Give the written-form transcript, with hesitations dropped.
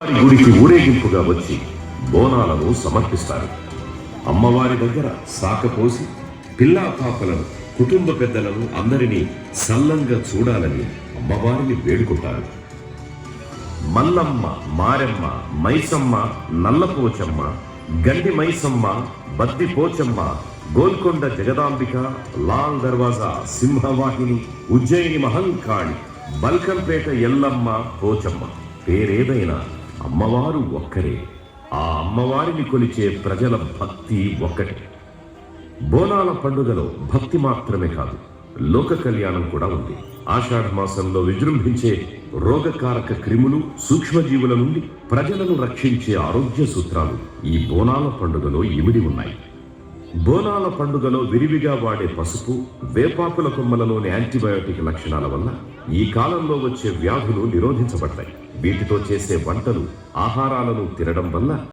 గుడికి ఊరేగింపుగా వచ్చి బోనాలను సమర్పిస్తారు. అమ్మవారి దగ్గర సాకపోసి పిల్లా పాపలను, కుటుంబ పెద్దలను అందరినీ సల్లంగా చూడాలని అమ్మవారిని వేడుకుంటారు. మల్లమ్మ, మారెమ్మ, మైసమ్మ, నల్లపోచమ్మ, గండి మైసమ్మ, బద్ది పోచమ్మ, గోల్కొండ జగదాంబిక, లాల్ దర్వాజా సింహవాహిని, ఉజ్జయిని మహంకాళి, బల్కంపేట ఎల్లమ్మ పోచమ్మ, పేరేదైనా అమ్మవారు ఒక్కరే. ఆ అమ్మవారిని కొలిచే ప్రజల భక్తి ఒక్కటే. బోనాల పండుగలో భక్తి మాత్రమే కాదు, లోక కళ్యాణం కూడా ఉంది. ఆషాఢ మాసంలో విజృంభించే రోగకారక క్రిములు, సూక్ష్మజీవుల నుండి ప్రజలను రక్షించే ఆరోగ్య సూత్రాలు ఈ బోనాల పండుగలో ఇమిడి ఉన్నాయి. బోనాల పండుగలో విరివిగా వాడే పసుపు, వేపాకుల కొమ్మలలోని యాంటీబయాటిక్ లక్షణాల వల్ల ఈ కాలంలో వచ్చే వ్యాధులు నిరోధించబడతాయి. వీటితో చేసే వంటలు, ఆహారాలను తినడం వల్ల